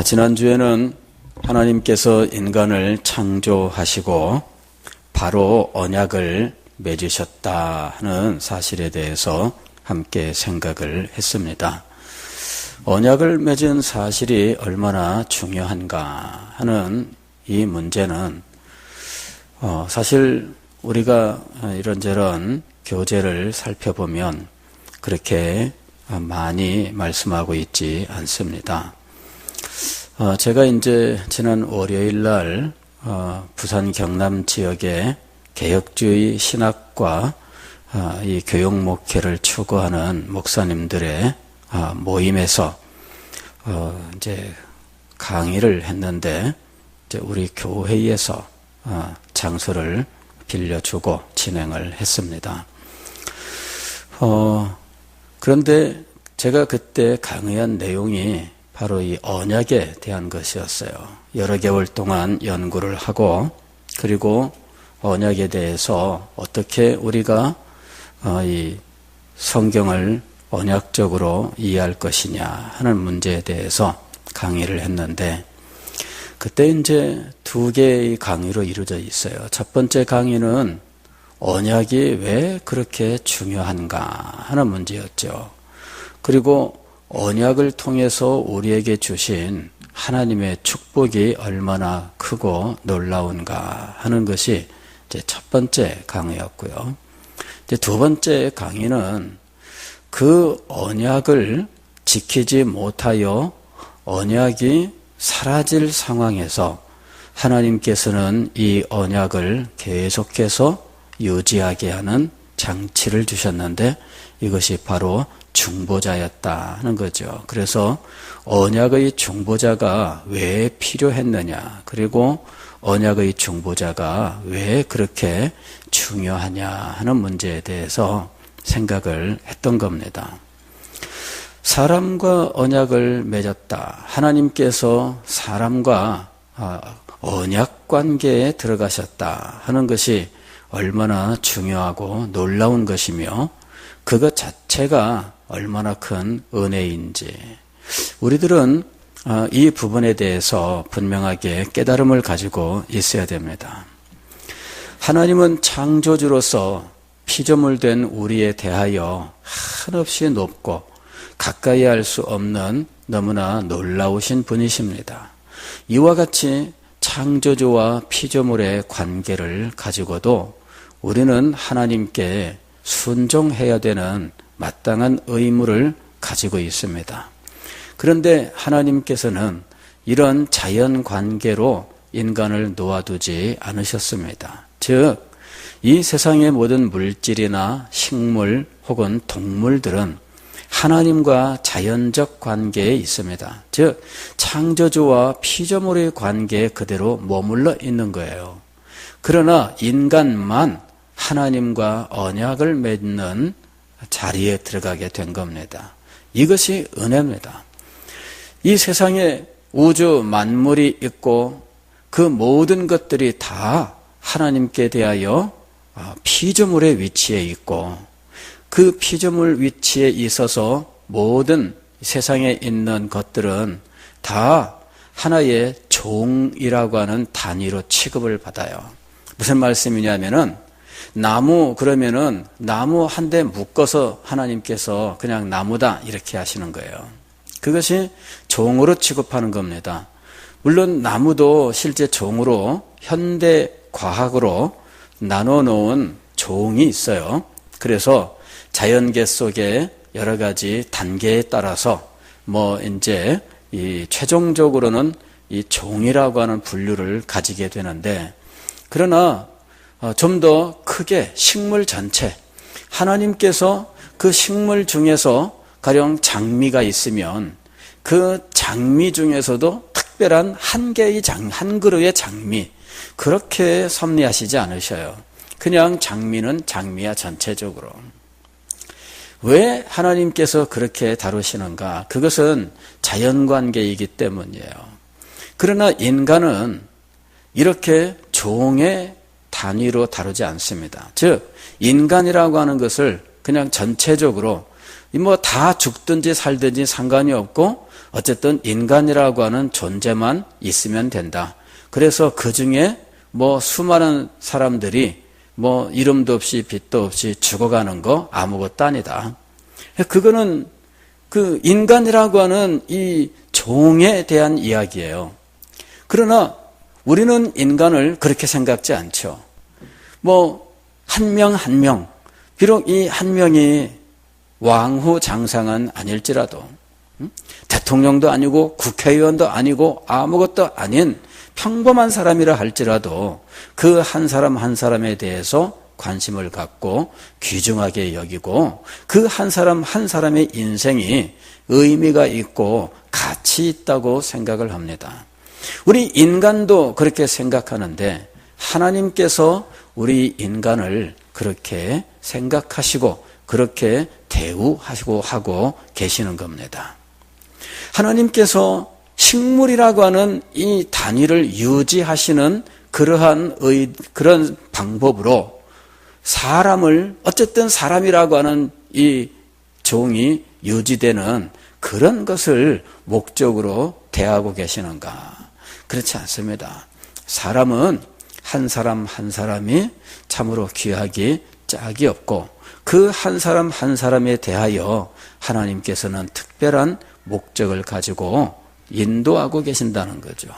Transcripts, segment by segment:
지난주에는 하나님께서 인간을 창조하시고 바로 언약을 맺으셨다 하는 사실에 대해서 함께 생각을 했습니다. 언약을 맺은 사실이 얼마나 중요한가 하는 이 문제는 사실 우리가 이런저런 교재를 살펴보면 그렇게 많이 말씀하고 있지 않습니다. 제가 이제 지난 월요일 날 부산 경남 지역의 개혁주의 신학과 이 교육 목회를 추구하는 목사님들의 모임에서 이제 강의를 했는데 이제 우리 교회에서 장소를 빌려주고 진행을 했습니다. 그런데 제가 그때 강의한 내용이 바로 이 언약에 대한 것이었어요. 여러 개월 동안 연구를 하고 그리고 언약에 대해서 어떻게 우리가 이 성경을 언약적으로 이해할 것이냐 하는 문제에 대해서 강의를 했는데 그때 이제 두 개의 강의로 이루어져 있어요. 첫 번째 강의는 언약이 왜 그렇게 중요한가 하는 문제였죠. 그리고 언약을 통해서 우리에게 주신 하나님의 축복이 얼마나 크고 놀라운가 하는 것이 이제 첫 번째 강의였고요. 이제 두 번째 강의는 그 언약을 지키지 못하여 언약이 사라질 상황에서 하나님께서는 이 언약을 계속해서 유지하게 하는 장치를 주셨는데 이것이 바로 중보자였다 하는 거죠. 그래서 언약의 중보자가 왜 필요했느냐, 그리고 언약의 중보자가 왜 그렇게 중요하냐 하는 문제에 대해서 생각을 했던 겁니다. 사람과 언약을 맺었다. 하나님께서 사람과 언약 관계에 들어가셨다 하는 것이 얼마나 중요하고 놀라운 것이며 그것 자체가 얼마나 큰 은혜인지 우리들은 이 부분에 대해서 분명하게 깨달음을 가지고 있어야 됩니다. 하나님은 창조주로서 피조물된 우리에 대하여 한없이 높고 가까이 할 수 없는 너무나 놀라우신 분이십니다. 이와 같이 창조주와 피조물의 관계를 가지고도 우리는 하나님께 순종해야 되는 마땅한 의무를 가지고 있습니다. 그런데 하나님께서는 이런 자연 관계로 인간을 놓아두지 않으셨습니다. 즉, 이 세상의 모든 물질이나 식물 혹은 동물들은 하나님과 자연적 관계에 있습니다. 즉, 창조주와 피조물의 관계에 그대로 머물러 있는 거예요. 그러나 인간만 하나님과 언약을 맺는 자리에 들어가게 된 겁니다. 이것이 은혜입니다. 이 세상에 우주 만물이 있고 그 모든 것들이 다 하나님께 대하여 피조물의 위치에 있고 그 피조물 위치에 있어서 모든 세상에 있는 것들은 다 하나의 종이라고 하는 단위로 취급을 받아요. 무슨 말씀이냐면은 나무 그러면은 나무 한 대 묶어서 하나님께서 그냥 나무다 이렇게 하시는 거예요. 그것이 종으로 취급하는 겁니다. 물론 나무도 실제 종으로 현대 과학으로 나눠 놓은 종이 있어요. 그래서 자연계 속에 여러 가지 단계에 따라서 이제 이 최종적으로는 이 종이라고 하는 분류를 가지게 되는데 그러나 좀 더 크게 식물 전체 하나님께서 그 식물 중에서 가령 장미가 있으면 그 장미 중에서도 특별한 한 그루의 장미 그렇게 섭리하시지 않으셔요. 그냥 장미는 장미야 전체적으로. 왜 하나님께서 그렇게 다루시는가? 그것은 자연관계이기 때문이에요. 그러나 인간은 이렇게 종의 단위로 다루지 않습니다. 즉 인간이라고 하는 것을 그냥 전체적으로 다 죽든지 살든지 상관이 없고 어쨌든 인간이라고 하는 존재만 있으면 된다. 그래서 그 중에 뭐 수많은 사람들이 뭐 이름도 없이 빛도 없이 죽어가는 거 아무것도 아니다. 그거는 그 인간이라고 하는 이 종에 대한 이야기예요. 그러나 우리는 인간을 그렇게 생각지 않죠. 뭐 한 명 한 명, 비록 이 한 명이 왕후 장상은 아닐지라도 대통령도 아니고 국회의원도 아니고 아무것도 아닌 평범한 사람이라 할지라도 그 한 사람 한 사람에 대해서 관심을 갖고 귀중하게 여기고 그 한 사람 한 사람의 인생이 의미가 있고 가치 있다고 생각을 합니다. 우리 인간도 그렇게 생각하는데 하나님께서 우리 인간을 그렇게 생각하시고 그렇게 대우하시고 하고 계시는 겁니다. 하나님께서 식물이라고 하는 이 단위를 유지하시는 그런 방법으로 사람을 어쨌든 사람이라고 하는 이 종이 유지되는 그런 것을 목적으로 대하고 계시는가? 그렇지 않습니다. 사람은 한 사람 한 사람이 참으로 귀하기 짝이 없고 그 한 사람 한 사람에 대하여 하나님께서는 특별한 목적을 가지고 인도하고 계신다는 거죠.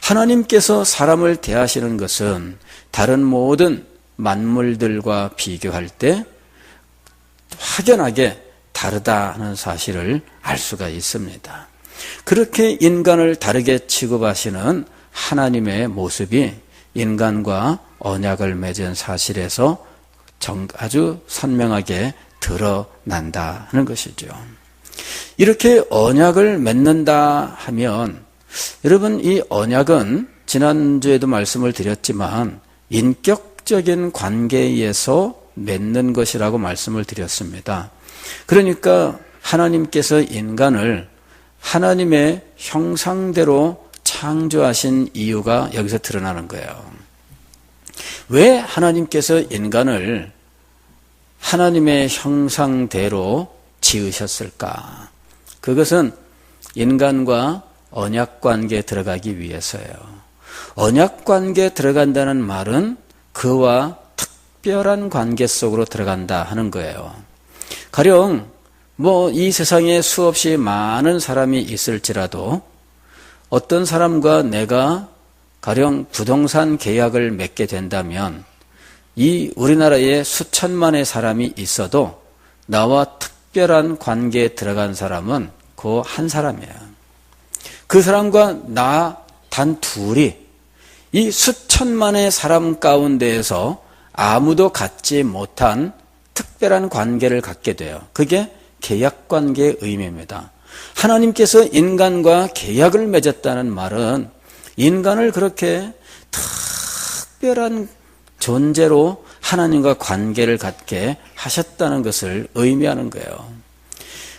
하나님께서 사람을 대하시는 것은 다른 모든 만물들과 비교할 때 확연하게 다르다는 사실을 알 수가 있습니다. 그렇게 인간을 다르게 취급하시는 하나님의 모습이 인간과 언약을 맺은 사실에서 아주 선명하게 드러난다는 것이죠. 이렇게 언약을 맺는다 하면 여러분 이 언약은 지난주에도 말씀을 드렸지만 인격적인 관계에 의해서 맺는 것이라고 말씀을 드렸습니다. 그러니까 하나님께서 인간을 하나님의 형상대로 창조하신 이유가 여기서 드러나는 거예요. 왜 하나님께서 인간을 하나님의 형상대로 지으셨을까? 그것은 인간과 언약관계에 들어가기 위해서예요. 언약관계에 들어간다는 말은 그와 특별한 관계 속으로 들어간다 하는 거예요. 가령 뭐 이 세상에 수없이 많은 사람이 있을지라도 어떤 사람과 내가 가령 부동산 계약을 맺게 된다면 이 우리나라에 수천만의 사람이 있어도 나와 특별한 관계에 들어간 사람은 그 한 사람이에요. 그 사람과 나 단 둘이 이 수천만의 사람 가운데에서 아무도 갖지 못한 특별한 관계를 갖게 돼요. 그게 계약관계의 의미입니다. 하나님께서 인간과 계약을 맺었다는 말은 인간을 그렇게 특별한 존재로 하나님과 관계를 갖게 하셨다는 것을 의미하는 거예요.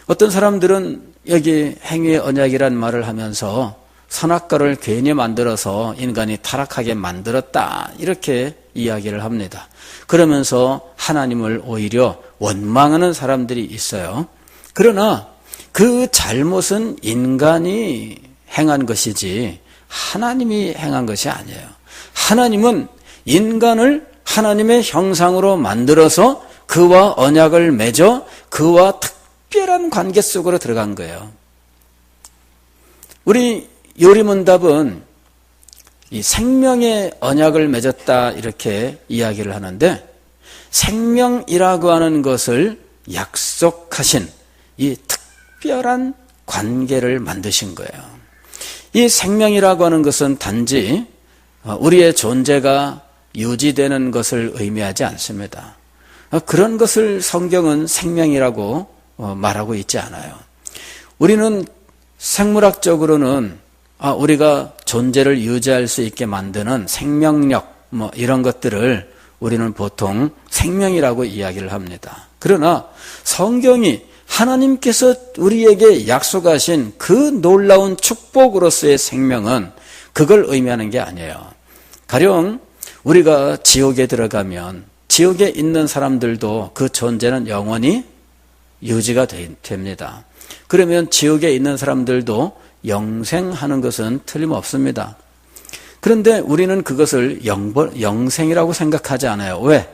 어떤 사람들은 여기 행위의 언약이란 말을 하면서 선악과를 괜히 만들어서 인간이 타락하게 만들었다 이렇게 이야기를 합니다. 그러면서 하나님을 오히려 원망하는 사람들이 있어요. 그러나 그 잘못은 인간이 행한 것이지 하나님이 행한 것이 아니에요. 하나님은 인간을 하나님의 형상으로 만들어서 그와 언약을 맺어 그와 특별한 관계 속으로 들어간 거예요. 우리 요리문답은 이 생명의 언약을 맺었다 이렇게 이야기를 하는데 생명이라고 하는 것을 약속하신 이 특별한 관계를 만드신 거예요. 이 생명이라고 하는 것은 단지 우리의 존재가 유지되는 것을 의미하지 않습니다. 그런 것을 성경은 생명이라고 말하고 있지 않아요. 우리는 생물학적으로는 우리가 존재를 유지할 수 있게 만드는 생명력 이런 것들을 우리는 보통 생명이라고 이야기를 합니다. 그러나 성경이 하나님께서 우리에게 약속하신 그 놀라운 축복으로서의 생명은 그걸 의미하는 게 아니에요. 가령 우리가 지옥에 들어가면 지옥에 있는 사람들도 그 존재는 영원히 유지가 됩니다. 그러면 지옥에 있는 사람들도 영생하는 것은 틀림없습니다. 그런데 우리는 그것을 영생이라고 생각하지 않아요. 왜?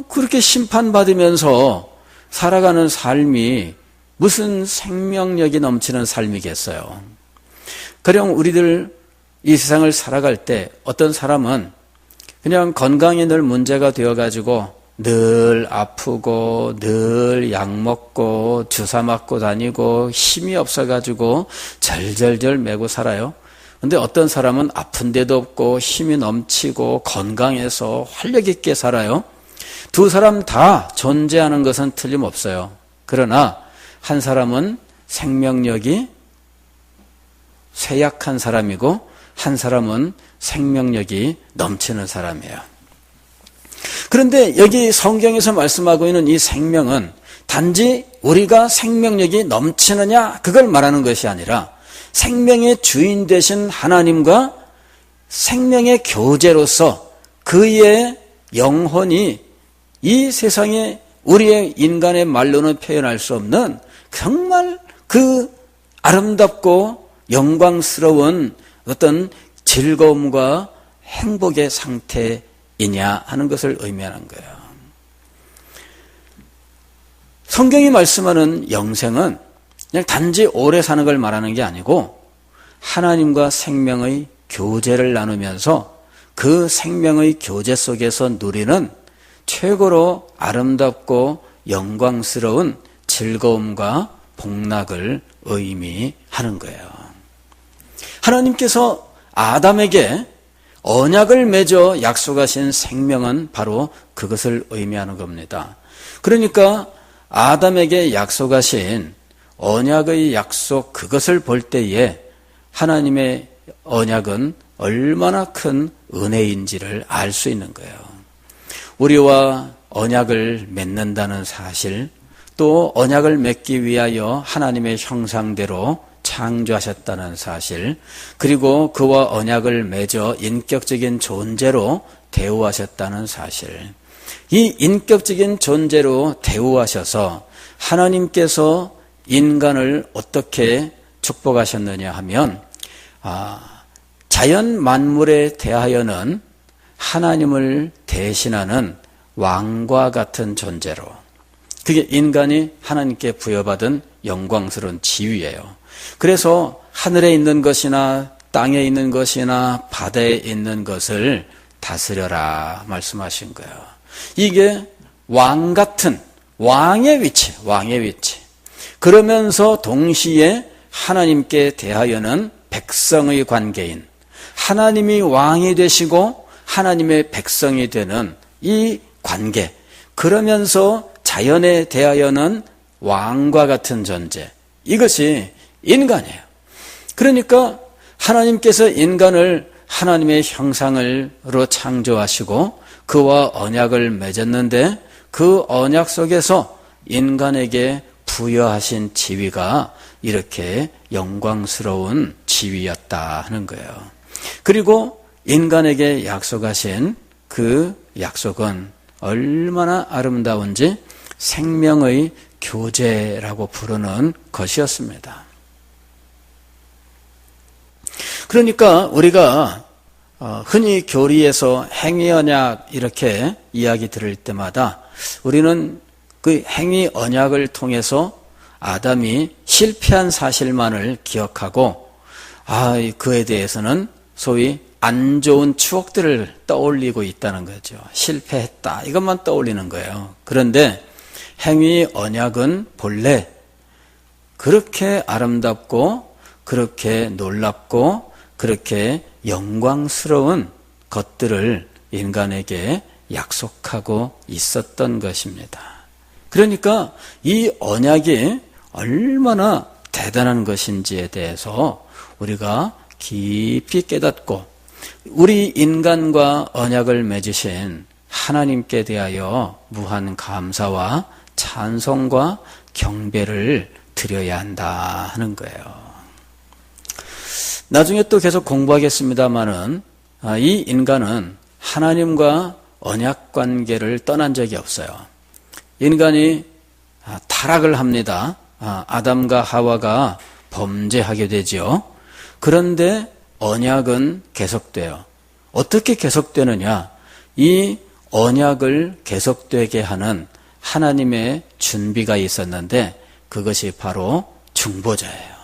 그렇게 심판받으면서 살아가는 삶이 무슨 생명력이 넘치는 삶이겠어요. 가령 우리들 이 세상을 살아갈 때 어떤 사람은 그냥 건강이 늘 문제가 되어가지고 늘 아프고 늘 약 먹고 주사 맞고 다니고 힘이 없어가지고 절절절 매고 살아요. 근데 어떤 사람은 아픈 데도 없고 힘이 넘치고 건강해서 활력 있게 살아요. 두 사람 다 존재하는 것은 틀림없어요. 그러나 한 사람은 생명력이 쇠약한 사람이고 한 사람은 생명력이 넘치는 사람이에요. 그런데 여기 성경에서 말씀하고 있는 이 생명은 단지 우리가 생명력이 넘치느냐 그걸 말하는 것이 아니라 생명의 주인 되신 하나님과 생명의 교제로서 그의 영혼이 이 세상에 우리의 인간의 말로는 표현할 수 없는 정말 그 아름답고 영광스러운 어떤 즐거움과 행복의 상태이냐 하는 것을 의미하는 거예요. 성경이 말씀하는 영생은 그냥 단지 오래 사는 걸 말하는 게 아니고 하나님과 생명의 교제를 나누면서 그 생명의 교제 속에서 누리는 최고로 아름답고 영광스러운 즐거움과 복락을 의미하는 거예요. 하나님께서 아담에게 언약을 맺어 약속하신 생명은 바로 그것을 의미하는 겁니다. 그러니까 아담에게 약속하신 언약의 약속 그것을 볼 때에 하나님의 언약은 얼마나 큰 은혜인지를 알 수 있는 거예요. 우리와 언약을 맺는다는 사실, 또 언약을 맺기 위하여 하나님의 형상대로 창조하셨다는 사실, 그리고 그와 언약을 맺어 인격적인 존재로 대우하셨다는 사실. 이 인격적인 존재로 대우하셔서 하나님께서 인간을 어떻게 축복하셨느냐 하면 자연 만물에 대하여는 하나님을 대신하는 왕과 같은 존재로, 그게 인간이 하나님께 부여받은 영광스러운 지위예요. 그래서 하늘에 있는 것이나 땅에 있는 것이나 바다에 있는 것을 다스려라 말씀하신 거예요. 이게 왕 같은 왕의 위치. 그러면서 동시에 하나님께 대하여는 백성의 관계인, 하나님이 왕이 되시고 하나님의 백성이 되는 이 관계, 그러면서 자연에 대하여는 왕과 같은 존재, 이것이 인간이에요. 그러니까 하나님께서 인간을 하나님의 형상으로 창조하시고 그와 언약을 맺었는데 그 언약 속에서 인간에게 부여하신 지위가 이렇게 영광스러운 지위였다 하는 거예요. 그리고 인간에게 약속하신 그 약속은 얼마나 아름다운지 생명의 교제라고 부르는 것이었습니다. 그러니까 우리가 흔히 교리에서 행위 언약 이렇게 이야기 들을 때마다 우리는 그 행위 언약을 통해서 아담이 실패한 사실만을 기억하고 그에 대해서는 소위 안 좋은 추억들을 떠올리고 있다는 거죠. 실패했다 이것만 떠올리는 거예요. 그런데 행위 언약은 본래 그렇게 아름답고 그렇게 놀랍고 그렇게 영광스러운 것들을 인간에게 약속하고 있었던 것입니다. 그러니까 이 언약이 얼마나 대단한 것인지에 대해서 우리가 깊이 깨닫고 우리 인간과 언약을 맺으신 하나님께 대하여 무한 감사와 찬송과 경배를 드려야 한다 하는 거예요. 나중에 또 계속 공부하겠습니다마는 이 인간은 하나님과 언약 관계를 떠난 적이 없어요. 인간이 타락을 합니다. 아담과 하와가 범죄하게 되죠. 그런데 언약은 계속돼요. 어떻게 계속되느냐? 이 언약을 계속되게 하는 하나님의 준비가 있었는데 그것이 바로 중보자예요.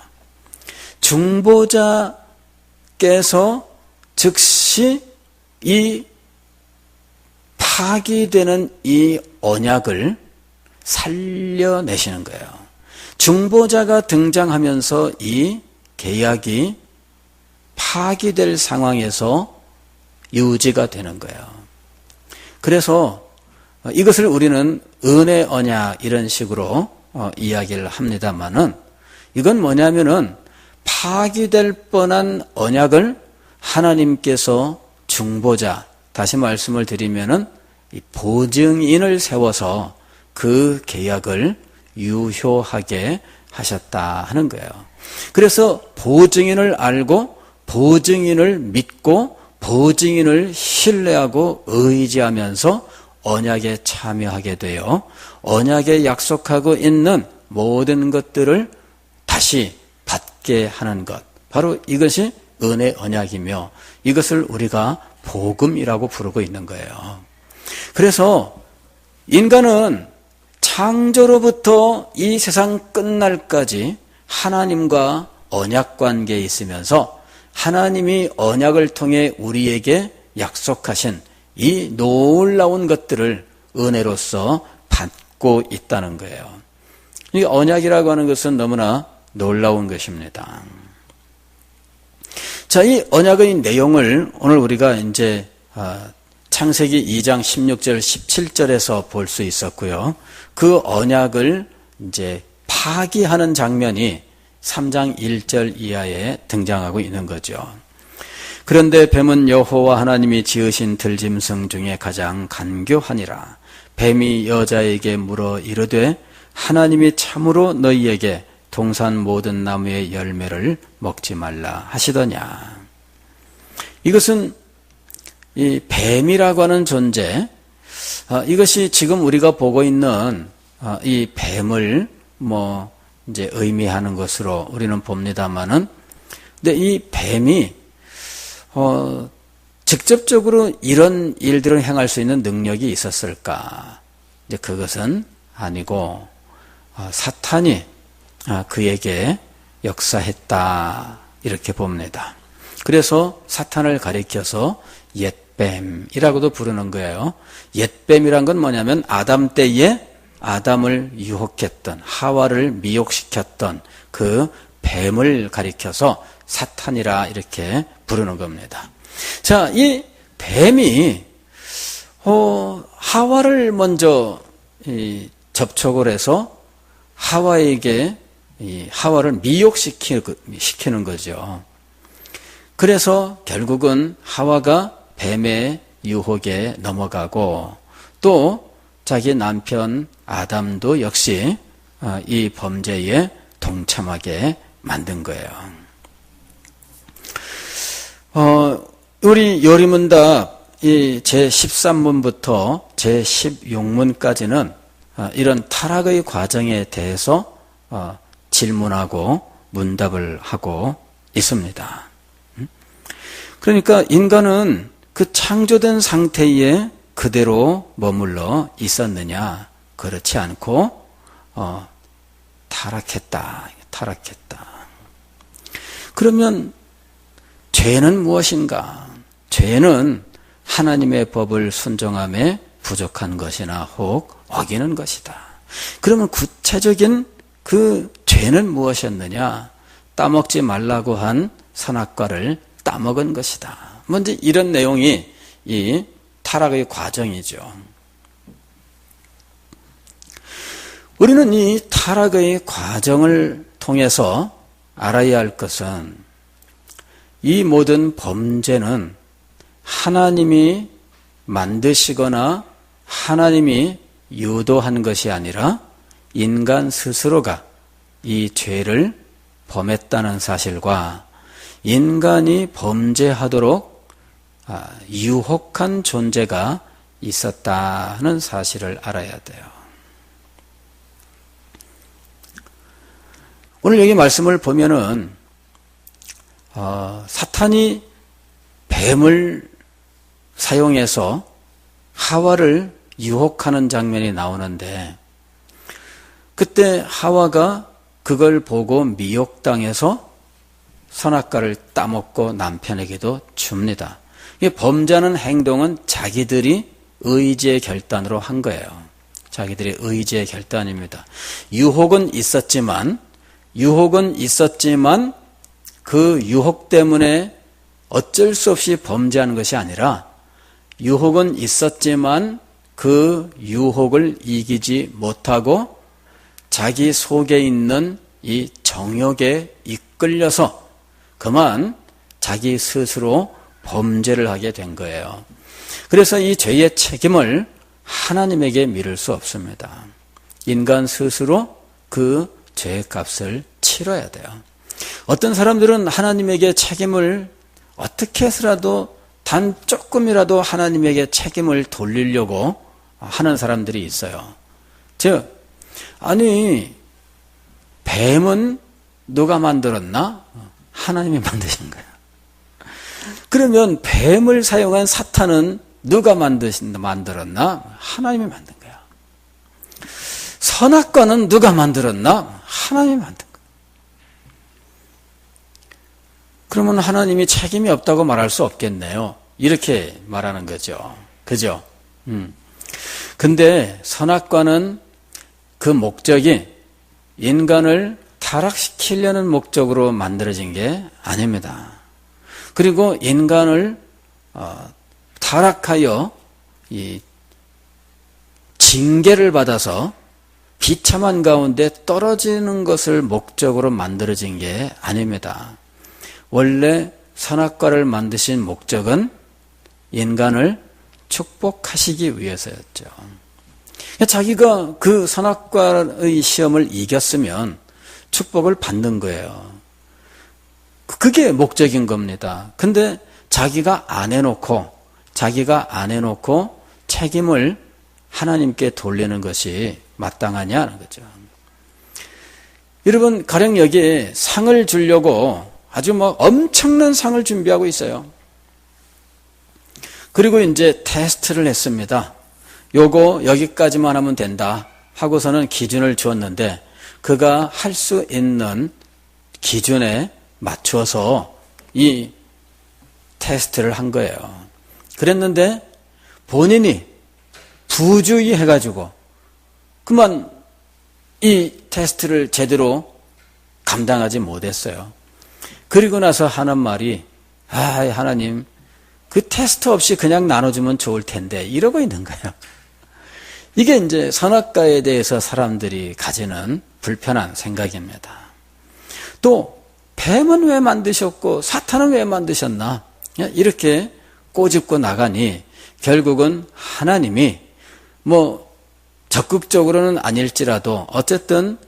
중보자께서 즉시 이 파기되는 이 언약을 살려내시는 거예요. 중보자가 등장하면서 이 계약이 파기될 상황에서 유지가 되는 거예요. 그래서 이것을 우리는 은혜 언약 이런 식으로 이야기를 합니다만은 이건 뭐냐면은 파기될 뻔한 언약을 하나님께서 중보자, 다시 말씀을 드리면은 보증인을 세워서 그 계약을 유효하게 하셨다 하는 거예요. 그래서 보증인을 알고 보증인을 믿고 보증인을 신뢰하고 의지하면서 언약에 참여하게 되어 언약에 약속하고 있는 모든 것들을 다시 받게 하는 것, 바로 이것이 은혜 언약이며 이것을 우리가 복음이라고 부르고 있는 거예요. 그래서 인간은 창조로부터 이 세상 끝날까지 하나님과 언약 관계에 있으면서 하나님이 언약을 통해 우리에게 약속하신 이 놀라운 것들을 은혜로서 받고 있다는 거예요. 이 언약이라고 하는 것은 너무나 놀라운 것입니다. 자, 이 언약의 내용을 오늘 우리가 이제 창세기 2장 16절 17절에서 볼 수 있었고요. 그 언약을 이제 파기하는 장면이 3장 1절 이하에 등장하고 있는 거죠. 그런데 뱀은 여호와 하나님이 지으신 들짐승 중에 가장 간교하니라. 뱀이 여자에게 물어 이르되 하나님이 참으로 너희에게 동산 모든 나무의 열매를 먹지 말라 하시더냐. 이것은 이 뱀이라고 하는 존재, 이것이 지금 우리가 보고 있는 이 뱀을 이제 의미하는 것으로 우리는 봅니다만은, 근데 이 뱀이 직접적으로 이런 일들을 행할 수 있는 능력이 있었을까? 이제 그것은 아니고 사탄이 그에게 역사했다 이렇게 봅니다. 그래서 사탄을 가리켜서 옛뱀이라고도 부르는 거예요. 옛뱀이란 건 뭐냐면 아담 때에 아담을 유혹했던, 하와를 미혹시켰던 그 뱀을 가리켜서 사탄이라 이렇게 부르는 겁니다. 자, 이 뱀이 하와를 먼저 접촉을 해서 하와에게 하와를 미혹시키는 거죠. 그래서 결국은 하와가 뱀의 유혹에 넘어가고 또 자기 남편 아담도 역시 이 범죄에 동참하게 만든 거예요. 우리 요리문답 제 13문부터 제 16문까지는 이런 타락의 과정에 대해서 질문하고 문답을 하고 있습니다. 그러니까 인간은 그 창조된 상태에 그대로 머물러 있었느냐? 그렇지 않고 타락했다. 그러면 죄는 무엇인가? 죄는 하나님의 법을 순종함에 부족한 것이나 혹 어기는 것이다. 그러면 구체적인 그 죄는 무엇이었느냐? 따먹지 말라고 한 선악과를 따먹은 것이다. 먼저 이런 내용이 이 타락의 과정이죠. 우리는 이 타락의 과정을 통해서 알아야 할 것은 이 모든 범죄는 하나님이 만드시거나 하나님이 유도한 것이 아니라 인간 스스로가 이 죄를 범했다는 사실과 인간이 범죄하도록 유혹한 존재가 있었다는 사실을 알아야 돼요. 오늘 여기 말씀을 보면은 사탄이 뱀을 사용해서 하와를 유혹하는 장면이 나오는데 그때 하와가 그걸 보고 미혹당해서 선악과를 따먹고 남편에게도 줍니다. 범죄하는 행동은 자기들이 의지의 결단으로 한 거예요. 자기들의 의지의 결단입니다. 유혹은 있었지만 그 유혹 때문에 어쩔 수 없이 범죄하는 것이 아니라 유혹은 있었지만 그 유혹을 이기지 못하고 자기 속에 있는 이 정욕에 이끌려서 그만 자기 스스로 범죄를 하게 된 거예요. 그래서 이 죄의 책임을 하나님에게 미룰 수 없습니다. 인간 스스로 그 죄의 값을 치러야 돼요. 어떤 사람들은 하나님에게 책임을 어떻게 해서라도 단 조금이라도 하나님에게 책임을 돌리려고 하는 사람들이 있어요. 즉, 아니 뱀은 누가 만들었나? 하나님이 만드신 거야. 그러면 뱀을 사용한 사탄은 누가 만들었나? 하나님이 만든 거야. 선악과는 누가 만들었나? 하나님이 만든 거야. 그러면 하나님이 책임이 없다고 말할 수 없겠네요. 이렇게 말하는 거죠. 그죠? 근데 선악과는 그 목적이 인간을 타락시키려는 목적으로 만들어진 게 아닙니다. 그리고 인간을 타락하여 이 징계를 받아서 비참한 가운데 떨어지는 것을 목적으로 만들어진 게 아닙니다. 원래 선악과를 만드신 목적은 인간을 축복하시기 위해서였죠. 자기가 그 선악과의 시험을 이겼으면 축복을 받는 거예요. 그게 목적인 겁니다. 근데 자기가 안 해놓고 책임을 하나님께 돌리는 것이 마땅하냐는 거죠. 여러분, 가령 여기에 상을 주려고 아주 엄청난 상을 준비하고 있어요. 그리고 이제 테스트를 했습니다. 요거 여기까지만 하면 된다 하고서는 기준을 주었는데 그가 할 수 있는 기준에 맞춰서 이 테스트를 한 거예요. 그랬는데 본인이 부주의해가지고 그만 이 테스트를 제대로 감당하지 못했어요. 그리고 나서 하는 말이 하나님 그 테스트 없이 그냥 나눠주면 좋을 텐데 이러고 있는 거예요. 이게 이제 선악과에 대해서 사람들이 가지는 불편한 생각입니다. 또 뱀은 왜 만드셨고 사탄은 왜 만드셨나? 이렇게 꼬집고 나가니 결국은 하나님이 적극적으로는 아닐지라도 어쨌든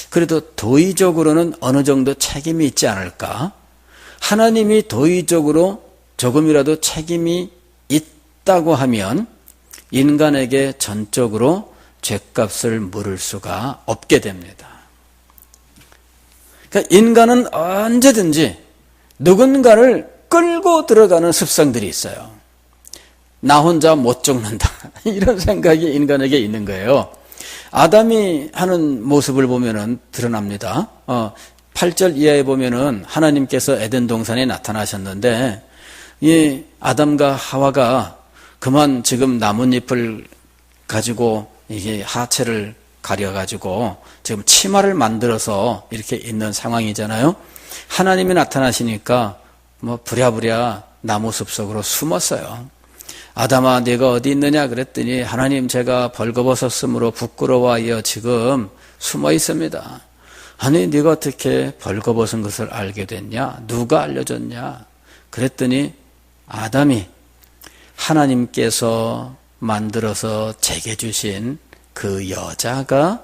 그래도 도의적으로는 어느 정도 책임이 있지 않을까? 하나님이 도의적으로 조금이라도 책임이 있다고 하면 인간에게 전적으로 죗값을 물을 수가 없게 됩니다. 그러니까 인간은 언제든지 누군가를 끌고 들어가는 습성들이 있어요. 나 혼자 못 죽는다. 이런 생각이 인간에게 있는 거예요. 아담이 하는 모습을 보면은 드러납니다. 8절 이하에 보면은 하나님께서 에덴 동산에 나타나셨는데 이 아담과 하와가 그만 지금 나뭇잎을 가지고 이게 하체를 가려가지고 지금 치마를 만들어서 이렇게 있는 상황이잖아요. 하나님이 나타나시니까 부랴부랴 나무 숲속으로 숨었어요. 아담아 네가 어디 있느냐 그랬더니 하나님 제가 벌거벗었으므로 부끄러워하여 지금 숨어 있습니다. 아니 네가 어떻게 벌거벗은 것을 알게 됐냐? 누가 알려줬냐? 그랬더니 아담이 하나님께서 만들어서 제게 주신 그 여자가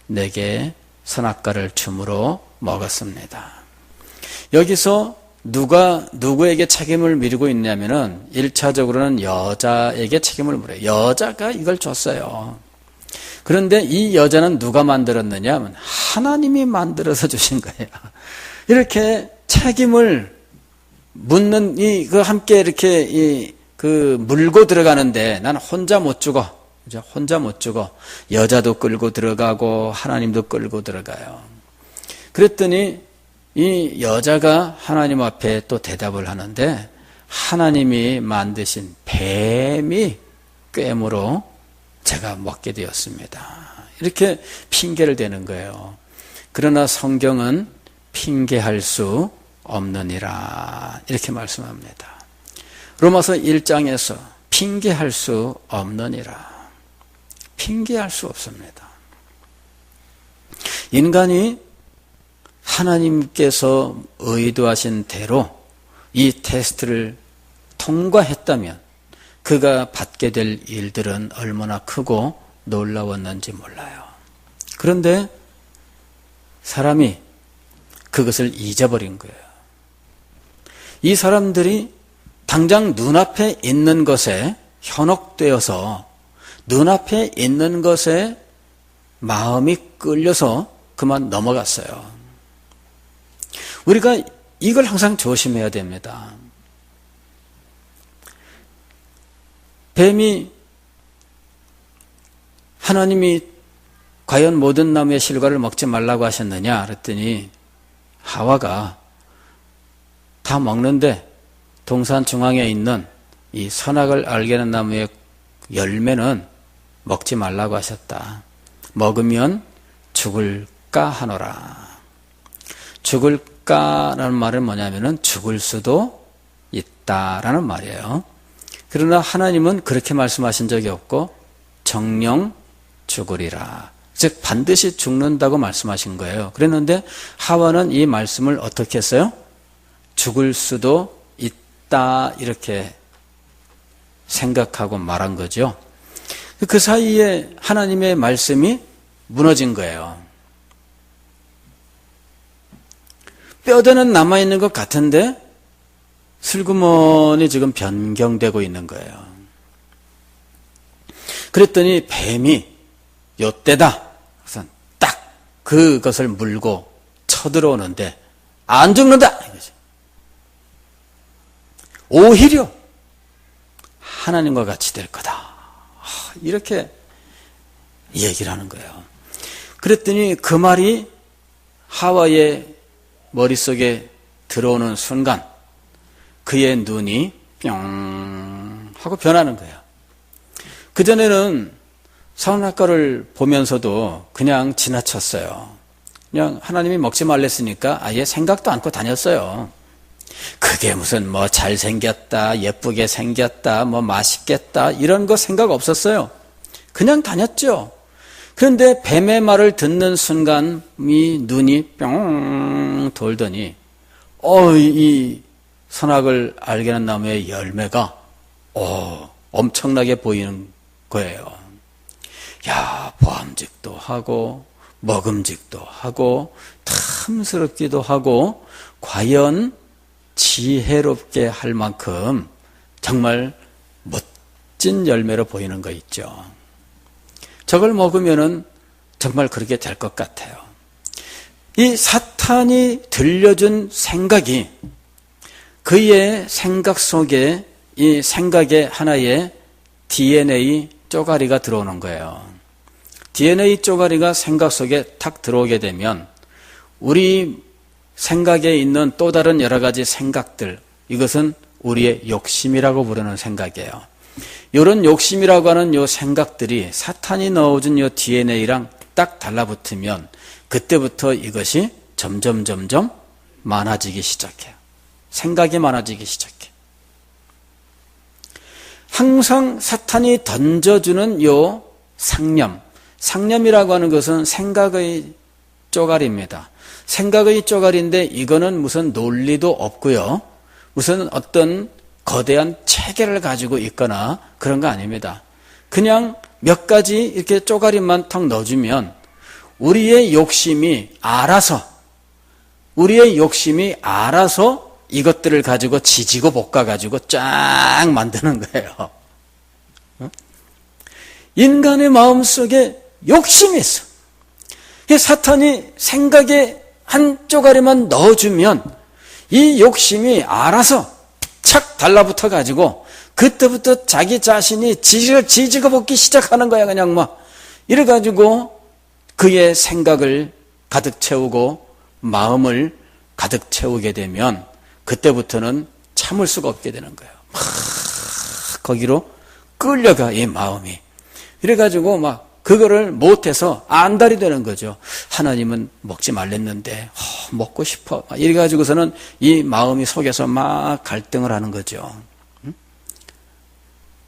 내게 선악과를 줌으로 먹었습니다. 여기서 누가 누구에게 책임을 미루고 있냐면은 1차적으로는 여자에게 책임을 물어요. 여자가 이걸 줬어요. 그런데 이 여자는 누가 만들었느냐 하면 하나님이 만들어서 주신 거예요. 이렇게 책임을 묻는 함께 이렇게 물고 들어가는데 나는 혼자 못 죽어. 혼자 못 죽어. 여자도 끌고 들어가고 하나님도 끌고 들어가요. 그랬더니 이 여자가 하나님 앞에 또 대답을 하는데 하나님이 만드신 뱀이 꿰물어 제가 먹게 되었습니다. 이렇게 핑계를 대는 거예요. 그러나 성경은 핑계할 수 없느니라 이렇게 말씀합니다. 로마서 1장에서 핑계할 수 없느니라. 핑계할 수 없습니다. 인간이 하나님께서 의도하신 대로 이 테스트를 통과했다면 그가 받게 될 일들은 얼마나 크고 놀라웠는지 몰라요. 그런데 사람이 그것을 잊어버린 거예요. 이 사람들이 당장 눈앞에 있는 것에 현혹되어서 눈앞에 있는 것에 마음이 끌려서 그만 넘어갔어요. 우리가 이걸 항상 조심해야 됩니다. 뱀이 하나님이 과연 모든 나무의 실과를 먹지 말라고 하셨느냐 그랬더니 하와가 다 먹는데 동산 중앙에 있는 이 선악을 알게 하는 나무의 열매는 먹지 말라고 하셨다. 먹으면 죽을까 하노라. 죽을까라는 말은 뭐냐면은 죽을 수도 있다라는 말이에요. 그러나 하나님은 그렇게 말씀하신 적이 없고 정령 죽으리라. 즉 반드시 죽는다고 말씀하신 거예요. 그랬는데 하와는 이 말씀을 어떻게 했어요? 죽을 수도 있다 이렇게 생각하고 말한 거죠. 그 사이에 하나님의 말씀이 무너진 거예요. 뼈대는 남아있는 것 같은데 슬그머니 지금 변경되고 있는 거예요. 그랬더니 뱀이 요때다. 그래서 딱 그것을 물고 쳐들어오는데 안 죽는다. 이거지. 오히려 하나님과 같이 될 거다. 이렇게 얘기를 하는 거예요. 그랬더니 그 말이 하와의 머릿속에 들어오는 순간 그의 눈이 뿅 하고 변하는 거예요. 그전에는 선악과를 보면서도 그냥 지나쳤어요. 그냥 하나님이 먹지 말랬으니까 아예 생각도 않고 다녔어요. 그게 무슨 뭐 잘생겼다, 예쁘게 생겼다, 뭐 맛있겠다 이런 거 생각 없었어요. 그냥 다녔죠. 그런데 뱀의 말을 듣는 순간 이 눈이 뿅 돌더니 이 선악을 알게 하는 나무의 열매가 엄청나게 보이는 거예요. 야, 보암직도 하고 먹음직도 하고 탐스럽기도 하고 과연 지혜롭게 할 만큼 정말 멋진 열매로 보이는 거 있죠. 저걸 먹으면은 정말 그렇게 될 것 같아요. 이 사탄이 들려준 생각이 그의 생각 속에 이 생각의 하나의 DNA 쪼가리가 들어오는 거예요. DNA 쪼가리가 생각 속에 탁 들어오게 되면 우리 생각에 있는 또 다른 여러 가지 생각들, 이것은 우리의 욕심이라고 부르는 생각이에요. 이런 욕심이라고 하는 요 생각들이 사탄이 넣어준 요 DNA랑 딱 달라붙으면 그때부터 이것이 점점 많아지기 시작해요. 생각이 많아지기 시작해요. 항상 사탄이 던져주는 요 상념이라고 하는 것은 생각의 쪼가리입니다. 생각의 쪼가리인데 이거는 무슨 논리도 없고요. 무슨 어떤 거대한 체계를 가지고 있거나 그런 거 아닙니다. 그냥 몇 가지 이렇게 쪼가리만 턱 넣어주면 우리의 욕심이 알아서 이것들을 가지고 지지고 볶아가지고 쫙 만드는 거예요. 인간의 마음속에 욕심이 있어. 이 사탄이 생각에 한 쪼가리만 넣어주면 이 욕심이 알아서 착 달라붙어 가지고 그때부터 자기 자신이 지지거 볶기 시작하는 거야. 그냥 막 이래 가지고 그의 생각을 가득 채우고 마음을 가득 채우게 되면 그때부터는 참을 수가 없게 되는 거예요. 막 거기로 끌려가 이 마음이. 이래 가지고 막 그거를 못해서 안달이 되는 거죠. 하나님은 먹지 말랬는데 먹고 싶어. 이래 가지고서는 이 마음이 속에서 막 갈등을 하는 거죠.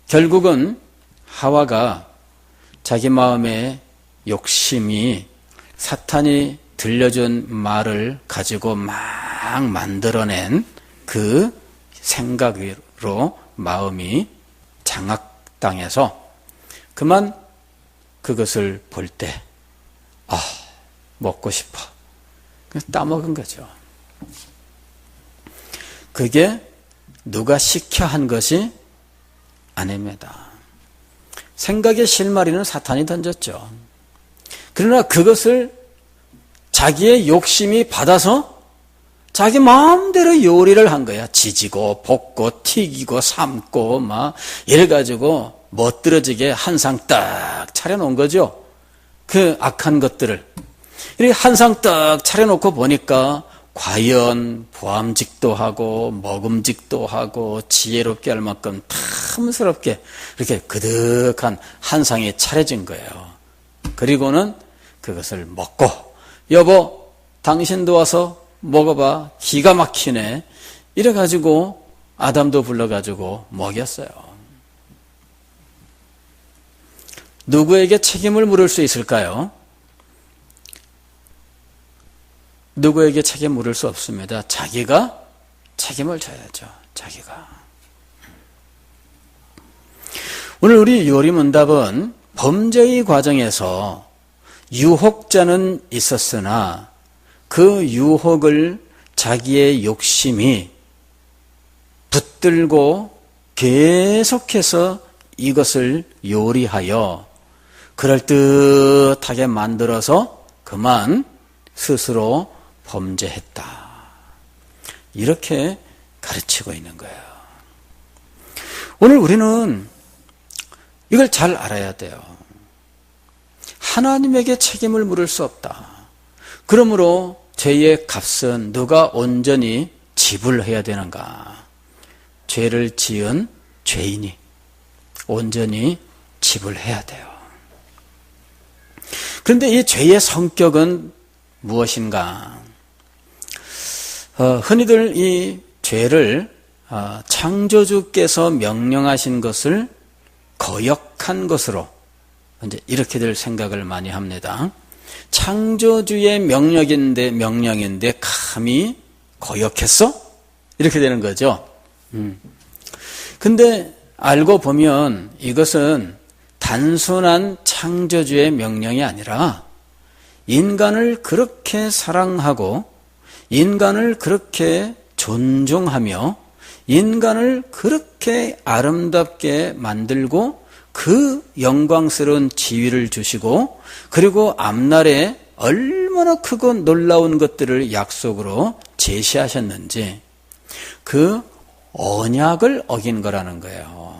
결국은 하와가 자기 마음의 욕심이 사탄이 들려준 말을 가지고 막 만들어낸 그 생각으로 마음이 장악당해서 그만 그것을 볼 때 먹고 싶어. 그래서 따먹은 거죠. 그게 누가 시켜 한 것이 아닙니다. 생각의 실마리는 사탄이 던졌죠. 그러나 그것을 자기의 욕심이 받아서 자기 마음대로 요리를 한 거야. 지지고 볶고 튀기고 삶고 막 이래가지고 멋들어지게 한 상 딱 차려놓은 거죠. 그 악한 것들을. 이렇게 한 상 딱 차려놓고 보니까 과연 보암직도 하고 먹음직도 하고 지혜롭게 할 만큼 탐스럽게 이렇게 그득한 한 상이 차려진 거예요. 그리고는 그것을 먹고 여보 당신도 와서 먹어봐 기가 막히네 이래가지고 아담도 불러가지고 먹였어요. 누구에게 책임을 물을 수 있을까요? 누구에게 책임 물을 수 없습니다. 자기가 책임을 져야죠. 자기가. 오늘 우리 요리문답은 범죄의 과정에서 유혹자는 있었으나 그 유혹을 자기의 욕심이 붙들고 계속해서 이것을 요리하여 그럴듯하게 만들어서 그만 스스로 범죄했다. 이렇게 가르치고 있는 거예요. 오늘 우리는 이걸 잘 알아야 돼요. 하나님에게 책임을 물을 수 없다. 그러므로 죄의 값은 누가 온전히 지불해야 되는가? 죄를 지은 죄인이 온전히 지불해야 돼요. 그런데 이 죄의 성격은 무엇인가? 흔히들 이 죄를 창조주께서 명령하신 것을 거역한 것으로 이제 이렇게들 생각을 많이 합니다. 창조주의 명령인데 감히 거역했어? 이렇게 되는 거죠. 근데 알고 보면 이것은 단순한 창조주의 명령이 아니라 인간을 그렇게 사랑하고 인간을 그렇게 존중하며 인간을 그렇게 아름답게 만들고 그 영광스러운 지위를 주시고 그리고 앞날에 얼마나 크고 놀라운 것들을 약속으로 제시하셨는지 그 언약을 어긴 거라는 거예요.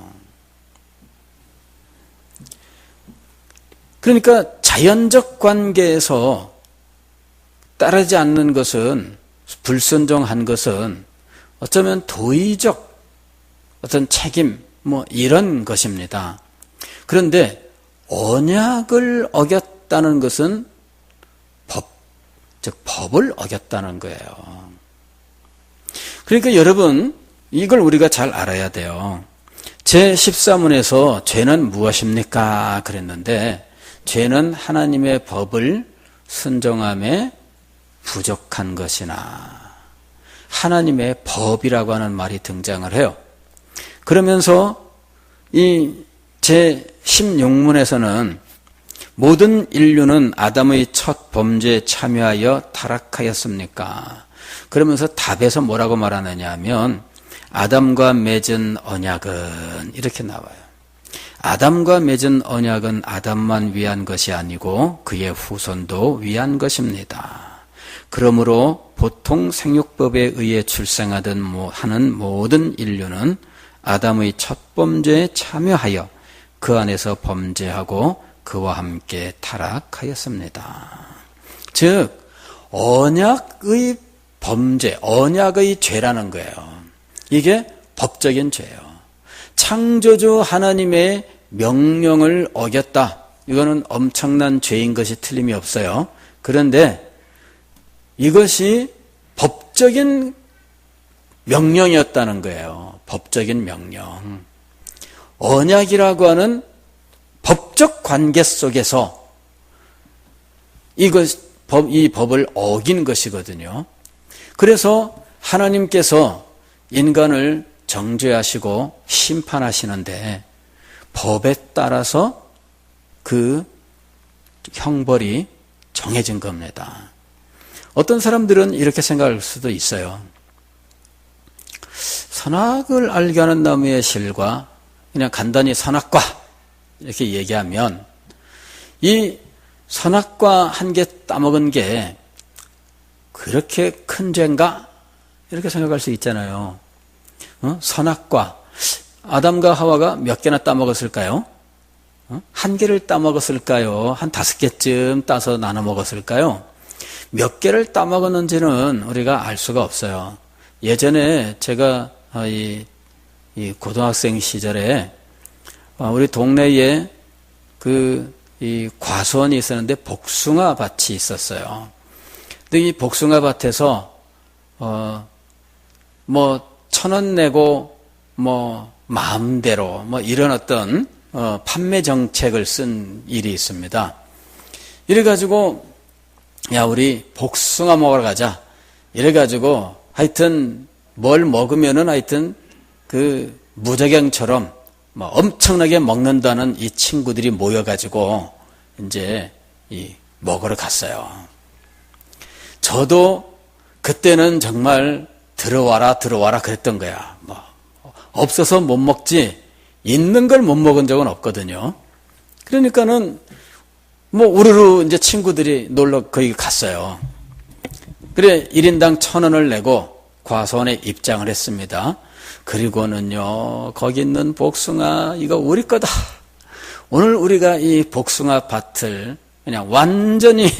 그러니까 자연적 관계에서 따르지 않는 것은 불순종한 것은 어쩌면 도의적 어떤 책임 이런 것입니다. 그런데 언약을 어겼다는 것은 즉 법을 어겼다는 거예요. 그러니까 여러분 이걸 우리가 잘 알아야 돼요. 제14문에서 죄는 무엇입니까? 그랬는데 죄는 하나님의 법을 순종함에 부족한 것이나 하나님의 법이라고 하는 말이 등장을 해요. 그러면서 이 제16문에서는 모든 인류는 아담의 첫 범죄에 참여하여 타락하였습니까? 그러면서 답에서 뭐라고 말하느냐 하면 아담과 맺은 언약은 이렇게 나와요. 아담과 맺은 언약은 아담만 위한 것이 아니고 그의 후손도 위한 것입니다. 그러므로 보통 생육법에 의해 출생하는 하는 모든 인류는 아담의 첫 범죄에 참여하여 그 안에서 범죄하고 그와 함께 타락하였습니다. 즉 언약의 범죄, 언약의 죄라는 거예요. 이게 법적인 죄예요. 창조주 하나님의 명령을 어겼다. 이거는 엄청난 죄인 것이 틀림이 없어요. 그런데 이것이 법적인 명령이었다는 거예요. 법적인 명령. 언약이라고 하는 법적 관계 속에서 이 법을 어긴 것이거든요. 그래서 하나님께서 인간을 정죄하시고 심판하시는데 법에 따라서 그 형벌이 정해진 겁니다. 어떤 사람들은 이렇게 생각할 수도 있어요. 선악을 알게 하는 나무의 실과 그냥 간단히 선악과 이렇게 얘기하면 이 선악과 한 개 따먹은 게 그렇게 큰 죄인가? 이렇게 생각할 수 있잖아요. 선악과 아담과 하와가 몇 개나 따먹었을까요? 한 개를 따먹었을까요? 한 5개쯤 따서 나눠 먹었을까요? 몇 개를 따먹었는지는 우리가 알 수가 없어요. 예전에 제가 이 고등학생 시절에 우리 동네에 이 과수원이 있었는데 복숭아 밭이 있었어요. 근데 이 복숭아 밭에서 1,000원 내고 마음대로 이런 어떤 판매 정책을 쓴 일이 있습니다. 이래가지고 야 우리 복숭아 먹으러 가자. 이래가지고 하여튼 뭘 먹으면은 하여튼 그 무적행처럼 엄청나게 먹는다는 이 친구들이 모여가지고 이제 먹으러 갔어요. 저도 그때는 정말 들어와라 그랬던 거야. 없어서 못 먹지 있는 걸 못 먹은 적은 없거든요. 그러니까는 우르르 이제 친구들이 놀러 거기 갔어요. 그래 1인당 1,000원을 내고 과수원에 입장을 했습니다. 그리고는요 거기 있는 복숭아 이거 우리 거다. 오늘 우리가 이 복숭아 밭을 그냥 완전히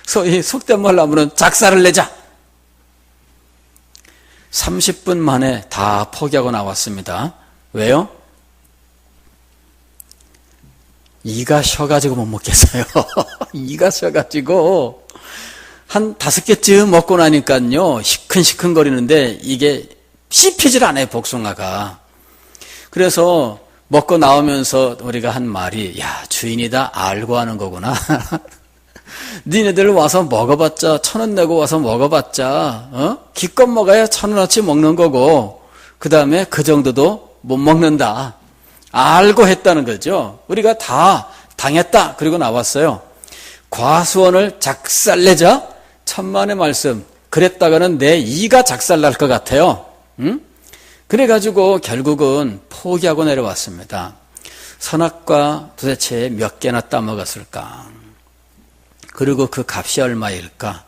소위 속된 말로 하면 작사를 내자. 30분 만에 다 포기하고 나왔습니다. 왜요? 이가 쉬어가지고 못 먹겠어요. 이가 쉬어가지고 한 5개쯤 먹고 나니까요 시큰시큰거리는데 이게 씹히질 않아요 복숭아가. 그래서 먹고 나오면서 우리가 한 말이 야 주인이 다 알고 하는 거구나. 니네들 와서 먹어봤자 1,000원 내고 와서 먹어봤자 기껏 먹어야 1,000원어치 먹는 거고 그 다음에 그 정도도 못 먹는다. 알고 했다는 거죠. 우리가 다 당했다. 그리고 나왔어요. 과수원을 작살내자 천만의 말씀. 그랬다가는 내 이가 작살날 것 같아요. 그래가지고 결국은 포기하고 내려왔습니다. 선악과 도대체 몇 개나 따먹었을까? 그리고 그 값이 얼마일까?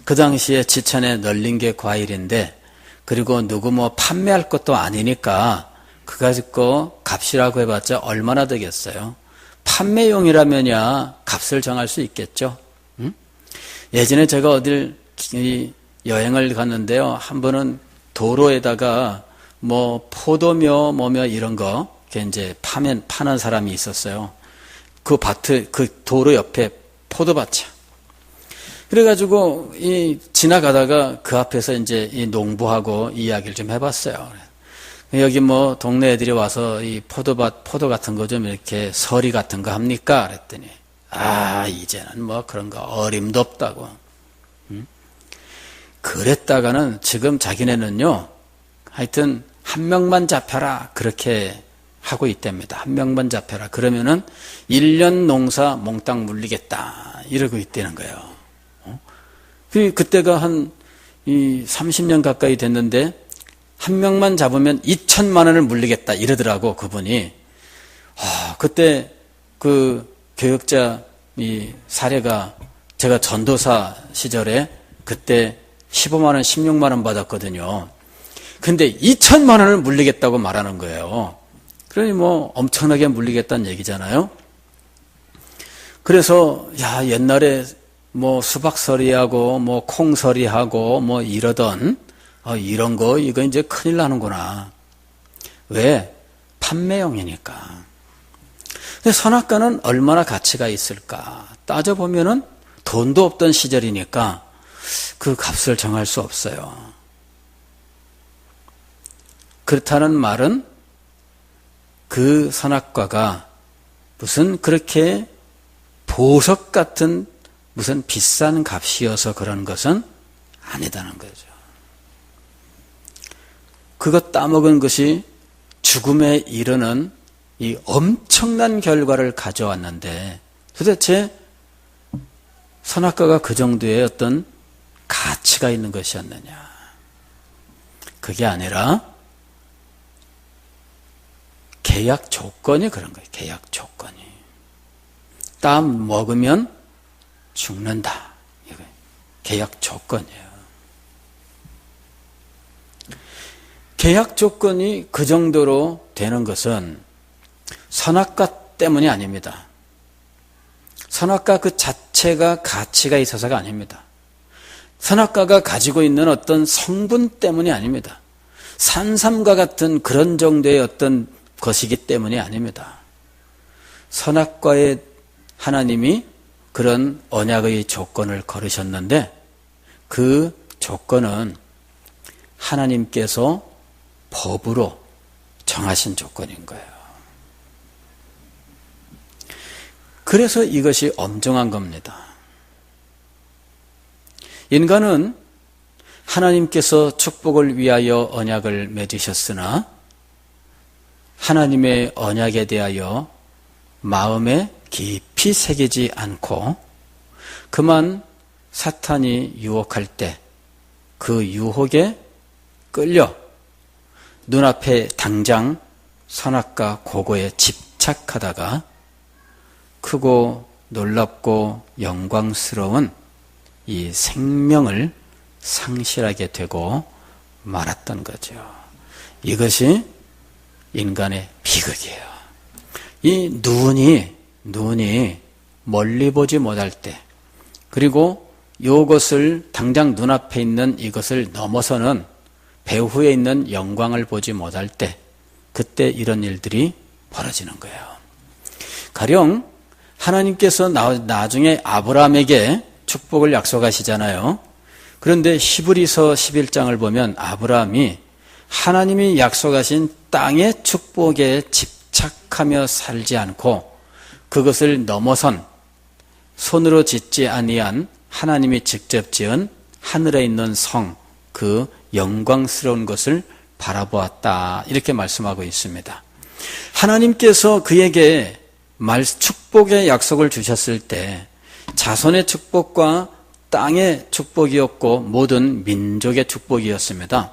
그 당시에 지천에 널린 게 과일인데 그리고 누구 판매할 것도 아니니까 그거 가지고 값이라고 해봤자 얼마나 되겠어요? 판매용이라면야 값을 정할 수 있겠죠. 예전에 제가 어딜 여행을 갔는데요. 한 번은 도로에다가 포도며 뭐며 이런 거 이제 파는 사람이 있었어요. 그 밭을 그 도로 옆에 포도밭이야. 그래가지고 지나가다가 그 앞에서 이제 농부하고 이야기를 좀 해봤어요. 여기 동네 애들이 와서 이 포도 같은 거 좀 이렇게 서리 같은 거 합니까? 그랬더니 이제는 그런 거 어림도 없다고. 그랬다가는 지금 자기네는요 하여튼 한 명만 잡혀라 그렇게 하고 있답니다. 한 명만 잡혀라. 그러면은 1년 농사 몽땅 물리겠다 이러고 있다는 거예요. 그때가 한 30년 가까이 됐는데 한 명만 잡으면 2,000만 원을 물리겠다 이러더라고 그분이. 그때 그 교역자 이 사례가 제가 전도사 시절에 그때 15만 원, 16만 원 받았거든요. 근데 2천만 원을 물리겠다고 말하는 거예요. 그러니 뭐 엄청나게 물리겠다는 얘기잖아요. 그래서 옛날에 뭐 수박서리하고 뭐 콩서리하고 뭐 이러던 이런 거 이거 이제 큰일 나는구나. 왜? 판매용이니까. 근데 선악과는 얼마나 가치가 있을까? 따져보면은 돈도 없던 시절이니까 그 값을 정할 수 없어요. 그렇다는 말은 그 선악과가 무슨 그렇게 보석 같은 무슨 비싼 값이어서 그런 것은 아니다는 거죠. 그거 따먹은 것이 죽음에 이르는 이 엄청난 결과를 가져왔는데 도대체 선악과가 그 정도의 어떤 가치가 있는 것이었느냐. 그게 아니라 계약 조건이 그런 거예요. 계약 조건이. 따 먹으면 죽는다. 이거 계약 조건이에요. 계약 조건이 그 정도로 되는 것은 선악과 때문이 아닙니다. 선악과 그 자체가 가치가 있어서가 아닙니다. 선악과가 가지고 있는 어떤 성분 때문이 아닙니다. 산삼과 같은 그런 정도의 어떤 것이기 때문이 아닙니다. 선악과에 하나님이 그런 언약의 조건을 걸으셨는데 그 조건은 하나님께서 법으로 정하신 조건인 거예요. 그래서 이것이 엄정한 겁니다. 인간은 하나님께서 축복을 위하여 언약을 맺으셨으나 하나님의 언약에 대하여 마음에 깊이 새기지 않고 그만 사탄이 유혹할 때 그 유혹에 끌려 눈앞에 당장 선악과 고거에 집착하다가 크고 놀랍고 영광스러운 이 생명을 상실하게 되고 말았던 거죠. 이것이 인간의 비극이에요. 이 눈이 멀리 보지 못할 때, 그리고 이것을 당장 눈앞에 있는 이것을 넘어서는 배후에 있는 영광을 보지 못할 때, 그때 이런 일들이 벌어지는 거예요. 가령 하나님께서 나중에 아브라함에게 축복을 약속하시잖아요. 그런데 히브리서 11장을 보면 아브라함이 하나님이 약속하신 땅의 축복에 집착하며 살지 않고 그것을 넘어선 손으로 짓지 아니한 하나님이 직접 지은 하늘에 있는 성, 그 영광스러운 것을 바라보았다. 이렇게 말씀하고 있습니다. 하나님께서 그에게 축복의 약속을 주셨을 때 자손의 축복과 땅의 축복이었고 모든 민족의 축복이었습니다.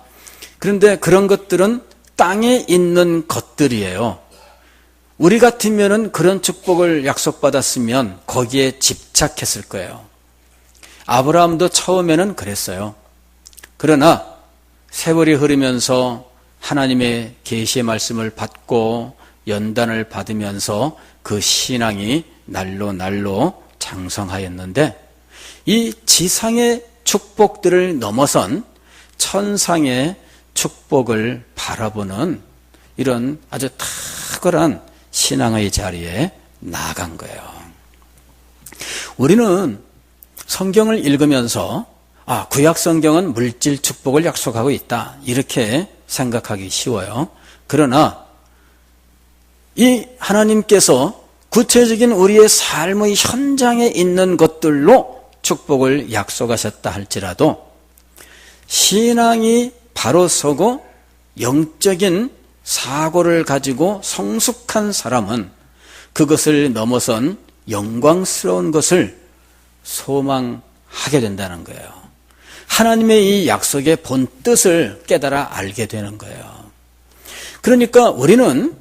그런데 그런 것들은 땅에 있는 것들이에요. 우리 같으면은 그런 축복을 약속받았으면 거기에 집착했을 거예요. 아브라함도 처음에는 그랬어요. 그러나 세월이 흐르면서 하나님의 계시의 말씀을 받고 연단을 받으면서 그 신앙이 날로 장성하였는데 이 지상의 축복들을 넘어선 천상의 축복을 바라보는 이런 아주 탁월한 신앙의 자리에 나아간 거예요. 우리는 성경을 읽으면서 구약 성경은 물질 축복을 약속하고 있다. 이렇게 생각하기 쉬워요. 그러나 이 하나님께서 구체적인 우리의 삶의 현장에 있는 것들로 축복을 약속하셨다 할지라도 신앙이 바로 서고 영적인 사고를 가지고 성숙한 사람은 그것을 넘어선 영광스러운 것을 소망하게 된다는 거예요. 하나님의 이 약속의 본 뜻을 깨달아 알게 되는 거예요. 그러니까 우리는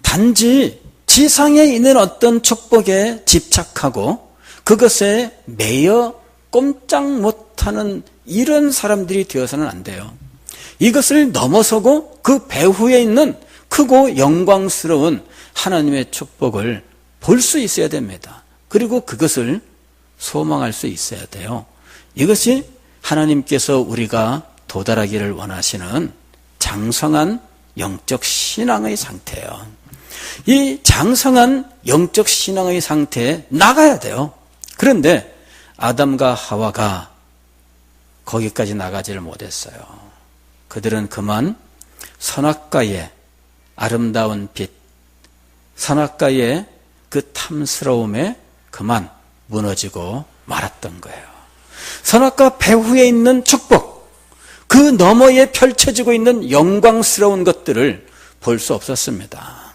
단지 지상에 있는 어떤 축복에 집착하고 그것에 매여 꼼짝 못하는 이런 사람들이 되어서는 안 돼요. 이것을 넘어서고 그 배후에 있는 크고 영광스러운 하나님의 축복을 볼 수 있어야 됩니다. 그리고 그것을 소망할 수 있어야 돼요. 이것이 하나님께서 우리가 도달하기를 원하시는 장성한 영적 신앙의 상태예요. 이 장성한 영적 신앙의 상태에 나가야 돼요. 그런데 아담과 하와가 거기까지 나가지를 못했어요. 그들은 그만 선악과의 아름다운 빛, 선악과의 그 탐스러움에 그만 무너지고 말았던 거예요. 선악과 배후에 있는 축복, 그 너머에 펼쳐지고 있는 영광스러운 것들을 볼 수 없었습니다.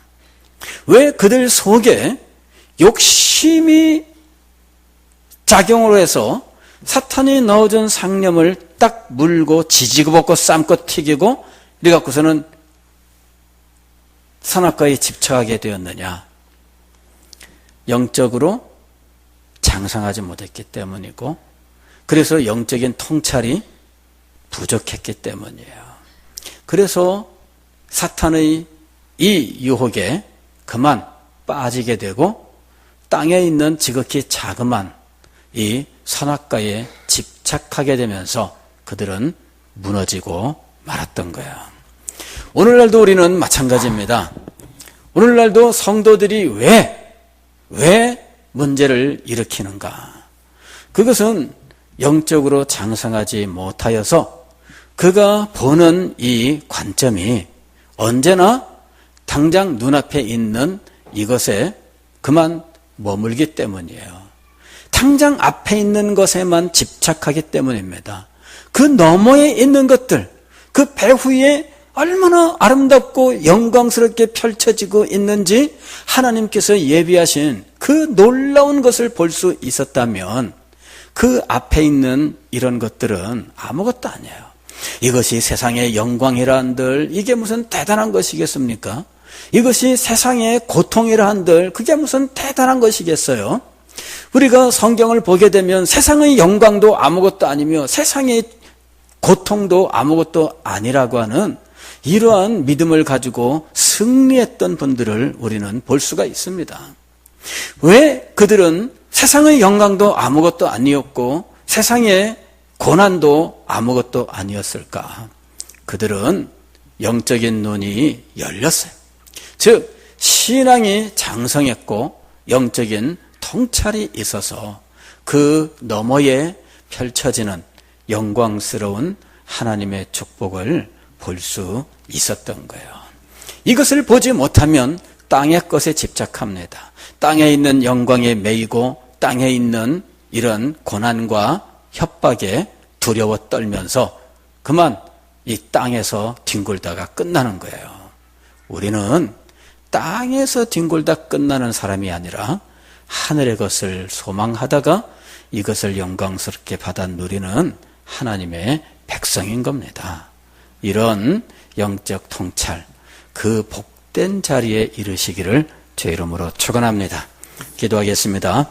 왜? 그들 속에 욕심이 작용을 해서 사탄이 넣어준 상념을 딱 물고 지지고 볶고 삶고 튀기고 이래갖고서는 선악과에 집착하게 되었느냐? 영적으로 장성하지 못했기 때문이고, 그래서 영적인 통찰이 부족했기 때문이에요. 그래서 사탄의 이 유혹에 그만 빠지게 되고 땅에 있는 지극히 자그만 이 선악과에 집착하게 되면서 그들은 무너지고 말았던 거예요. 오늘날도 우리는 마찬가지입니다. 오늘날도 성도들이 왜 문제를 일으키는가? 그것은 영적으로 장성하지 못하여서 그가 보는 이 관점이 언제나 당장 눈앞에 있는 이것에 그만 머물기 때문이에요. 당장 앞에 있는 것에만 집착하기 때문입니다. 그 너머에 있는 것들, 그 배후에 얼마나 아름답고 영광스럽게 펼쳐지고 있는지 하나님께서 예비하신 그 놀라운 것을 볼 수 있었다면 그 앞에 있는 이런 것들은 아무것도 아니에요. 이것이 세상의 영광이라 한들 이게 무슨 대단한 것이겠습니까? 이것이 세상의 고통이라 한들 그게 무슨 대단한 것이겠어요? 우리가 성경을 보게 되면 세상의 영광도 아무것도 아니며 세상의 고통도 아무것도 아니라고 하는 이러한 믿음을 가지고 승리했던 분들을 우리는 볼 수가 있습니다. 왜 그들은 세상의 영광도 아무것도 아니었고 세상의 고난도 아무것도 아니었을까? 그들은 영적인 눈이 열렸어요. 즉 신앙이 장성했고 영적인 통찰이 있어서 그 너머에 펼쳐지는 영광스러운 하나님의 축복을 볼 수 있었던 거예요. 이것을 보지 못하면 땅의 것에 집착합니다. 땅에 있는 영광에 매이고 땅에 있는 이런 고난과 협박에 두려워 떨면서 그만 이 땅에서 뒹굴다가 끝나는 거예요. 우리는 땅에서 뒹굴다 끝나는 사람이 아니라 하늘의 것을 소망하다가 이것을 영광스럽게 받아 누리는 하나님의 백성인 겁니다. 이런 영적 통찰, 그 복된 자리에 이르시기를 주의 이름으로 축원합니다. 기도하겠습니다.